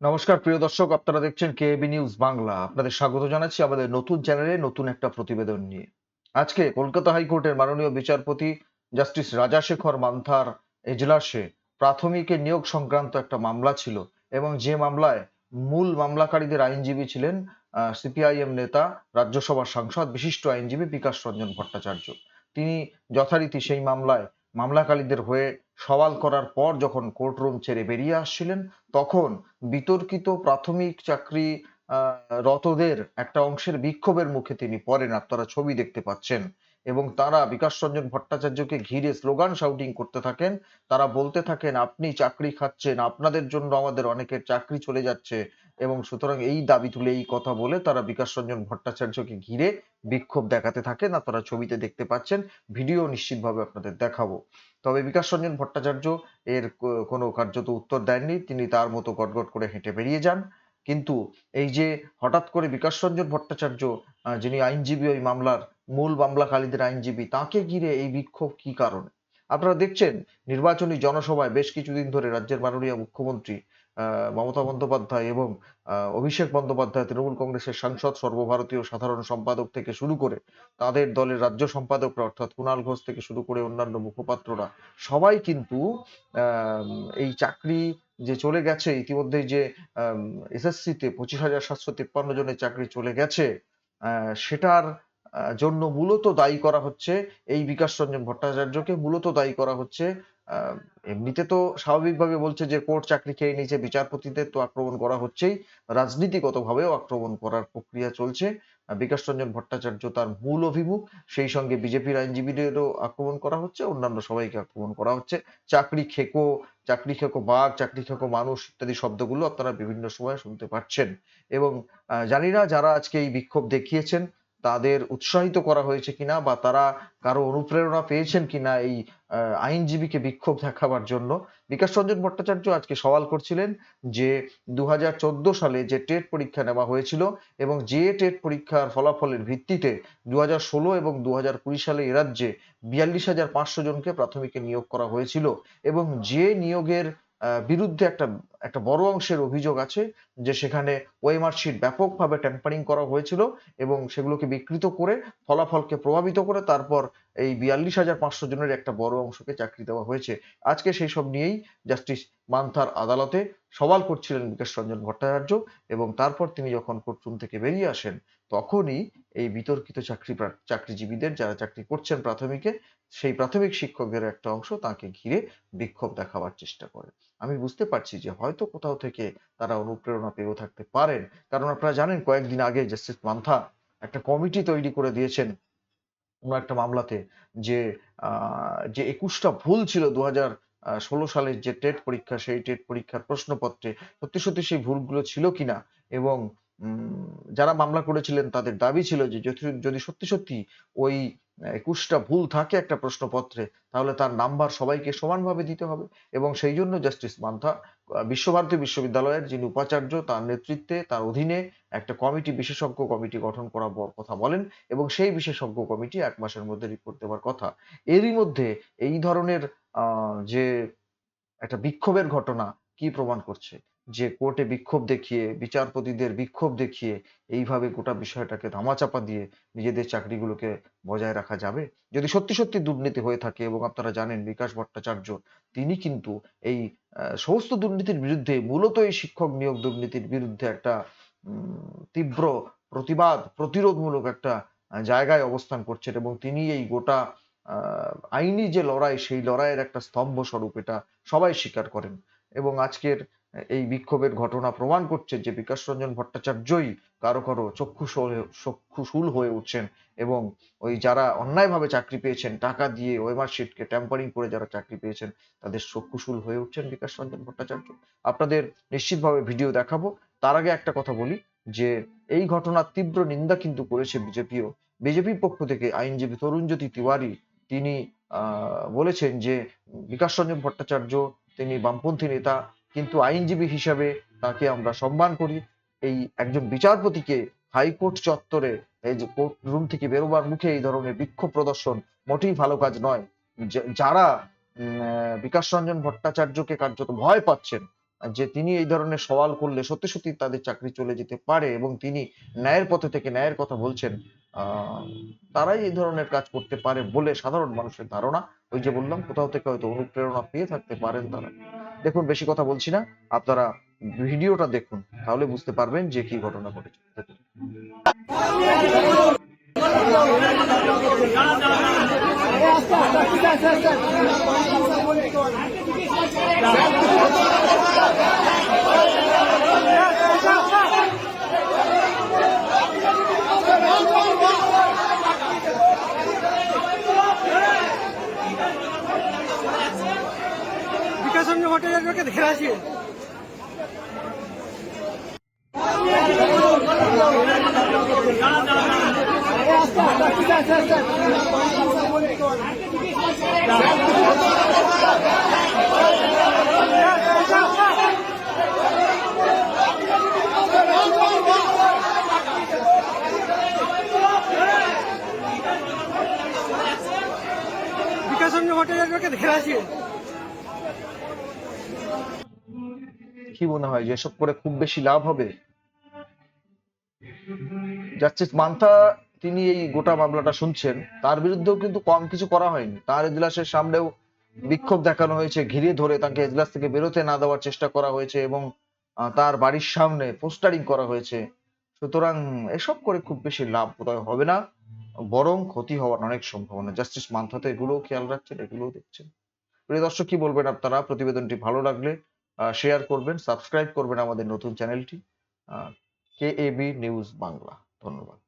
নমস্কার প্রিয় দর্শক, আপনারা দেখছেন কেএবি নিউজ বাংলা। আপনাদের স্বাগত জানাচ্ছি আমাদের নতুন চ্যানেলে নতুন একটা প্রতিবেদন নিয়ে। আজকে কলকাতা হাইকোর্টের মাননীয় বিচারপতি জাস্টিস রাজাশেখর মান্থার এজলাসে প্রাথমিকের নিয়োগ সংক্রান্ত একটা মামলা ছিল, এবং যে মামলায় মূল মামলাকারীদের আইনজীবী ছিলেন সিপিআইএম নেতা, রাজ্যসভার সাংসদ, বিশিষ্ট আইনজীবী বিকাশ রঞ্জন ভট্টাচার্য। তিনি যথারীতি সেই মামলায় মামলাকারীদের হয়ে সওয়াল করার পর যখন কোর্টরুম ছেড়ে বেরিয়ে আসছিলেন, তখন বিতর্কিত প্রাথমিক চাকরি রতদের একটা অংশের বিক্ষোভের মুখে তিনি পড়েন। আপনারা ছবি দেখতে পাচ্ছেন, এবং তারা বিকাশ রঞ্জন ভট্টাচার্যকে ঘিরে স্লোগান শাউটিং করতে থাকেন। তারা বলতে থাকেন, আপনি চাকরি খাচ্ছেন, আপনাদের জন্য আমাদের অনেকের চাকরি চলে যাচ্ছে, এবং সুতরাং এই দাবি তুলে এই কথা বলে তারা বিকাশ রঞ্জন ভট্টাচার্যকে ঘিরে বিক্ষোভ দেখাতে থাকেন। আপনারা ছবিতে দেখতে পাচ্ছেন, ভিডিও নিশ্চিতভাবে আপনাদের দেখাবো। তবে বিকাশ রঞ্জন ভট্টাচার্য এর কোনো কার্যত উত্তর দেননি। তিনি তার মতো গটগট করে হেঁটে বেরিয়ে যান। কিন্তু এই যে হঠাৎ করে বিকাশ রঞ্জন ভট্টাচার্য, যিনি আইনজীবী, ওই মামলার মূল মামলাকারীদের আইনজীবী, তাকে ঘিরে এই বিক্ষোভ কি কারণে? আপনারা দেখছেন, নির্বাচনী জনসভায় বেশ কিছুদিন ধরে রাজ্যের মাননীয় মুখ্যমন্ত্রী মমতা বন্দ্যোপাধ্যায় এবং অভিষেক বন্দ্যোপাধ্যায়, তৃণমূল কংগ্রেসের সাংসদ, সর্বভারতীয় সাধারণ সম্পাদক থেকে শুরু করে তাদের দলের রাজ্য সম্পাদকরা অর্থাৎ কুণাল ঘোষ থেকে শুরু করে অন্যান্য মুখপাত্ররা সবাই কিন্তু এই চাকরি যে চলে গেছে ইতিমধ্যেই, যে এসএসসিতে 25,753 জনের চাকরি চলে গেছে, সেটার জন্য মূলত দায়ী করা হচ্ছে এই বিকাশ রঞ্জন ভট্টাচার্যকে। মূলত দায়ী করা হচ্ছে, এমনিতে তো স্বাভাবিকভাবে বলছে যে কোর্ট চাকরি খেয়ে নিয়েছে, বিচারপতিদের তো আক্রমণ করা হচ্ছেই, রাজনীতিগতভাবেও আক্রমণ করার প্রক্রিয়া চলছে। বিকাশ রঞ্জন ভট্টাচার্য তার মূল অভিমুখ, সেই সঙ্গে বিজেপির আইনজীবীদেরও আক্রমণ করা হচ্ছে, অন্যান্য সবাইকে আক্রমণ করা হচ্ছে। চাকরি খেকো, চাকরি খেকো বাঘ, চাকরি খেকো মানুষ ইত্যাদি শব্দগুলো আপনারা বিভিন্ন সময় শুনতে পাচ্ছেন। এবং জানি না যারা আজকে এই বিক্ষোভ দেখিয়েছেন তাদের উৎসাহিত করা হয়েছে কিনা, বা তারা কারো অনুপ্রেরণা পেয়েছেন কিনা এই আইনজীবীকে বিক্ষোভ দেখাবার জন্য। বিকাশ রঞ্জন ভট্টাচার্য আজকে সওয়াল করছিলেন যে 2014 সালে যে টেট পরীক্ষা নেওয়া হয়েছিল, এবং যে টেট পরীক্ষার ফলাফলের ভিত্তিতে 2016 এবং 2020 সালে এ রাজ্যে 42,500 জনকে প্রাথমিকে নিয়োগ করা হয়েছিল, এবং যে নিয়োগের বিরুদ্ধে একটা একটা বড় অংশের অভিযোগ আছে যে সেখানে ওএমআর শিট ব্যাপকভাবে ট্যাম্পারিং করা হয়েছিল, এবং সেগুলোকে বিকৃত করে ফলাফলকে প্রভাবিত করে তারপর এই 42,500 জনের একটা বড় অংশকে চাকরি দেওয়া হয়েছে। আজকে সেই সব নিয়েই জাস্টিস মান্থার আদালতে সওয়াল করছিলেন বিকাশ রঞ্জন ভট্টাচার্য, এবং তারপর তিনি যখন কোর্টরুম থেকে বেরিয়ে আসেন, তখনই এই বিতর্কিত চাকরিজীবীদের, যারা চাকরি করছেন প্রাথমিকে, সেই প্রাথমিক শিক্ষকদের একটা অংশ তাকে ঘিরে বিক্ষোভ দেখাবার চেষ্টা করে। আমি বুঝতে পারছি যে হয়তো কোথাও থেকে তারা অনুপ্রেরণা পেয়েও থাকতে পারেন, কারণ আপনারা জানেন কয়েকদিন আগে জাস্টিস মান্থা একটা কমিটি তৈরি করে দিয়েছেন কোনো একটা মামলাতে, যে যে 21টা ভুল ছিল 2016 সালের যে টেট পরীক্ষা, সেই টেট পরীক্ষার প্রশ্নপত্রে সত্যি সত্যি সেই ভুলগুলো ছিল কিনা, এবং যারা মামলা করেছিলেন তাদের দাবি ছিল যে যদি সত্যি সত্যি ওই 21টা ভুল থাকে একটা প্রশ্নপত্রে, তাহলে তার নাম্বার সবাইকে সমানভাবে দিতে হবে। এবং সেই জন্য জাস্টিস মান্থা বিশ্বভারতী বিশ্ববিদ্যালয়ের যিনি উপাচার্য, তার নেতৃত্বে, তার অধীনে একটা কমিটি, বিশেষজ্ঞ কমিটি গঠন করার কথা বলেন, এবং সেই বিশেষজ্ঞ কমিটি 1 মাসের মধ্যে রিপোর্ট দেওয়ার কথা। এরই মধ্যে এই ধরনের যে একটা বিক্ষোভের ঘটনা কি প্রমাণ করছে? যে কোর্টে বিক্ষোভ দেখিয়ে, বিচারপতিদের বিক্ষোভ দেখিয়ে এইভাবে গোটা বিষয়টাকে ধামাচাপা দিয়ে নিজেদের চাকরিগুলোকে বজায় রাখা যাবে? যদি সত্যি সত্যি দুর্নীতি হয়ে থাকে, এবং আপনারা জানেন বিকাশ ভট্টাচার্য তিনি কিন্তু এই সমস্ত দুর্নীতির বিরুদ্ধে, মূলত এই শিক্ষক নিয়োগ দুর্নীতির বিরুদ্ধে একটা তীব্র প্রতিবাদ, প্রতিরোধমূলক একটা জায়গায় অবস্থান করছেন, এবং তিনি এই গোটা আইনি যে লড়াই, সেই লড়াইয়ের একটা স্তম্ভ স্বরূপ, এটা সবাই স্বীকার করেন। এবং আজকের এই বিক্ষোভের ঘটনা প্রমাণ করছে যে বিকাশ রঞ্জন ভট্টাচার্যই কারো কারো চক্ষুশূল হয়ে উঠছেন, এবং ওই যারা অন্যায়ভাবে চাকরি পেয়েছেন, টাকা দিয়ে ওএমআর শিটকে ট্যাম্পারিং করে যারা চাকরি পেয়েছেন, তাদের চক্ষুশূল হয়ে উঠছেন বিকাশ রঞ্জন ভট্টাচার্য। আপনাদের নিশ্চিতভাবে ভিডিও দেখাবো। তার আগে একটা কথা বলি, যে এই ঘটনার তীব্র নিন্দা কিন্তু করেছে বিজেপিও। বিজেপির পক্ষ থেকে আইনজীবী তরুণজ্যোতি তিওয়ারি তিনি বলেছেন যে বিকাশ রঞ্জন ভট্টাচার্য তিনি বামপন্থী নেতা, কিন্তু আইনজীবী হিসাবে তাকে আমরা সম্মান করি। এই একজন বিচারপতিকে হাইকোর্ট চত্বরে, এই যে কোর্ট রুম থেকে বেরোবার মুখে এই ধরনের বিক্ষোভ প্রদর্শন মোটেই ভালো কাজ নয়। যারা বিকাশ রঞ্জন ভট্টাচার্যকে কার্যত ভয় পাচ্ছেন, যে তিনি এই ধরনের সওয়াল করলে সত্যি সত্যি তাদের চাকরি চলে যেতে পারে এবং তিনি ন্যায়ের পথে থেকে ন্যায়ের কথা বলছেন। আহ, তারাই এই ধরনের কাজ করতে পারে বলে সাধারণ মানুষের ধারণা। ওই যে বললাম, কোথাও থেকে হয়তো অনুপ্রেরণা পেয়ে থাকতে পারেন তারা। দেখুন, বেশি কথা বলছি না, আপনারা ভিডিওটা দেখুন, তাহলে বুঝতে পারবেন যে কি ঘটনা ঘটেছে। দেখুন। বিকাশ হোটেলের দেখে আসি। বিকাশ হোটেলের দেখে আসি। কি মনে হয় যে এসব করে খুব বেশি লাভ হবে? জাস্টিস মান্থা, তিনি এই গোটা মামলাটা শুনছেন, তার বিরুদ্ধেও কিন্তু কম কিছু করা হয়নি। তার এজলাসের সামনেও বিক্ষোভ দেখানো হয়েছে, ঘিরে ধরে তাকে এজলাস থেকে বেরোতে না দেওয়ার চেষ্টা করা হয়েছে এবং তার বাড়ির সামনে পোস্টারিং করা হয়েছে। সুতরাং এসব করে খুব বেশি লাভ বোধহয় হবে না, বরং ক্ষতি হওয়ার অনেক সম্ভাবনা। জাস্টিস মান্থা তো এগুলোও খেয়াল রাখছেন, এগুলোও দেখছেন। প্রিয় দর্শক, কি বলবেন আপনারা? প্রতিবেদনটি ভালো লাগলে শেয়ার করবেন, সাবস্ক্রাইব করবেন আমাদের নতুন চ্যানেলটি, কে এ বি নিউজ বাংলা। ধন্যবাদ।